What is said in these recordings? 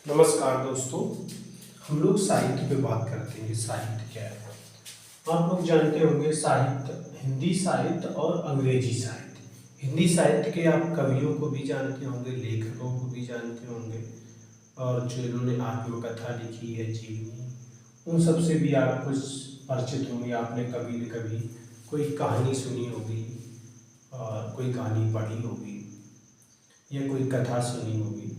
नमस्कार दोस्तों। हम लोग साहित्य पे बात करते हैं कि साहित्य क्या है। आप लोग जानते होंगे साहित्य, हिंदी साहित्य और अंग्रेजी साहित्य। हिंदी साहित्य के आप कवियों को भी जानते होंगे, लेखकों को भी जानते होंगे, और जो इन्होंने आत्मकथा लिखी है, जीवनी, उन सब से भी आप कुछ परिचित होंगे। आपने कभी न कभी कोई कहानी सुनी होगी और कोई कहानी पढ़ी होगी या कोई कथा सुनी होगी,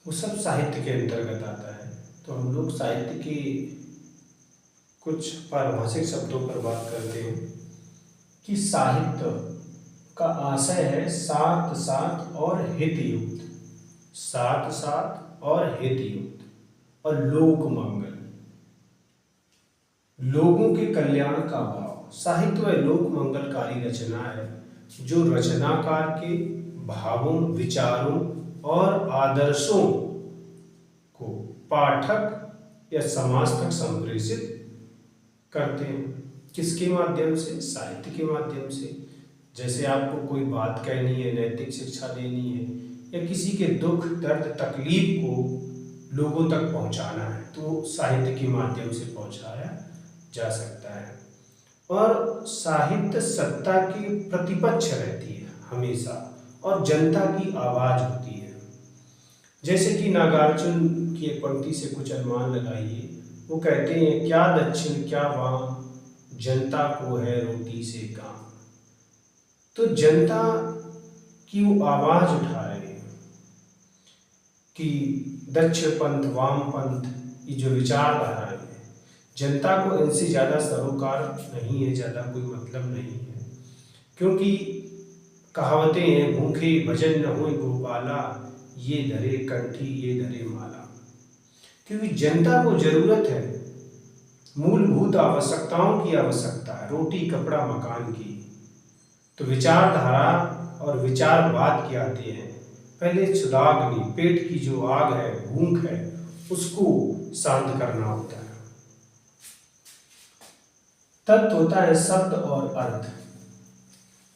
वो सब साहित्य के अंतर्गत आता है। तो हम लोग साहित्य के कुछ पारिभाषिक शब्दों पर बात करते हैं कि साहित्य का आशय है साथ साथ और हितयुक्त, साथ साथ और हितयुक्त और लोक मंगल, लोगों के कल्याण का भाव। साहित्य वह लोक मंगलकारी रचना है जो रचनाकार के भावों, विचारों और आदर्शों को पाठक या समाज तक संप्रेषित करते हैं। किसके माध्यम से? साहित्य के माध्यम से। जैसे आपको कोई बात कहनी है, नैतिक शिक्षा देनी है, या किसी के दुख, दर्द, तकलीफ को लोगों तक पहुंचाना है, तो साहित्य के माध्यम से पहुंचाया जा सकता है। और साहित्य सत्ता की प्रतिपक्ष रहती है हमेशा, और जनता की आवाज होती है। जैसे कि नागार्जुन की एक पंक्ति से कुछ अनुमान लगाइए। वो कहते हैं, क्या दक्षिण क्या वाम, जनता को है रोटी से काम। तो जनता की वो आवाज उठा रहे हैं कि दक्षिण पंथ, वाम पंथ, ये जो विचारधारा है, जनता को इनसे ज़्यादा सरोकार नहीं है, ज़्यादा कोई मतलब नहीं है। क्योंकि कहावतें हैं, भूखे भजन न होए गोपाला, ये धरे कंठी ये धरे माला। क्योंकि जनता को जरूरत है, मूलभूत आवश्यकताओं की आवश्यकता है, रोटी कपड़ा मकान की। तो विचारधारा और विचारवाद क्या आते हैं? पहले सुदाग्नि, पेट की जो आग है, भूख है, उसको शांत करना होता है। तत्व होता है शब्द और अर्थ,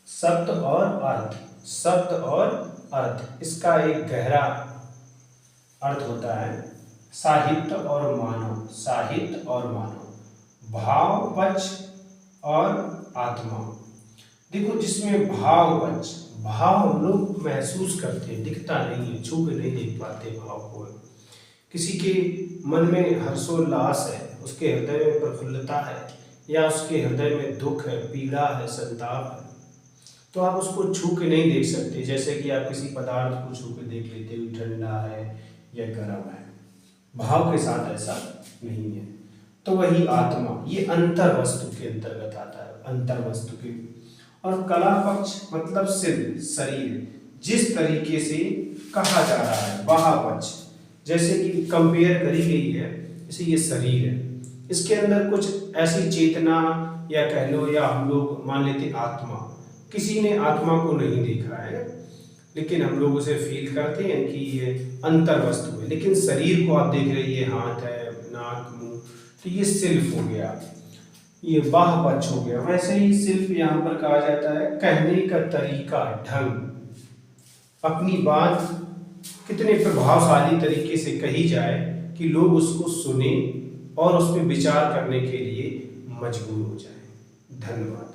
शब्द और अर्थ, शब्द और अर्थ। इसका एक गहरा अर्थ होता है साहित्य और मानव, साहित्य और मानव, भाव पक्ष और आत्मा। देखो, जिसमें भाव पक्ष, भाव हम लोग महसूस करते हैं, दिखता नहीं है, छू के नहीं देख पाते भाव को। किसी के मन में हर्षोल्लास है, उसके हृदय में प्रफुल्लता है, या उसके हृदय में दुख है, पीड़ा है, संताप है, तो आप उसको छू के नहीं देख सकते। जैसे कि आप किसी पदार्थ को छू के देख लेते हो, ठंडा है या गर्म है। भाव के साथ ऐसा नहीं है। तो वही आत्मा, ये अंतर वस्तु के अंतर्गत आता है, अंतर वस्तु के। और कला पक्ष मतलब सिर, शरीर, जिस तरीके से कहा जा रहा है, बाह्य पक्ष, जैसे कि कंपेयर करी गई है, जैसे ये शरीर है, इसके अंदर कुछ ऐसी चेतना, या कह लो, या हम लोग मान लेते आत्मा। किसी ने आत्मा को नहीं देखा है, लेकिन हम लोग उसे फील करते हैं कि ये अंतर वस्तु है। लेकिन शरीर को आप देख रहे हैं, ये हाथ है, नाक, मुंह, तो ये शिल्प हो गया, ये बाह्य पक्ष हो गया। वैसे ही शिल्प यहाँ पर कहा जाता है कहने का तरीका, ढंग, अपनी बात कितने प्रभावशाली तरीके से कही जाए कि लोग उसको सुने और उस पर विचार करने के लिए मजबूर हो जाए। धन्यवाद।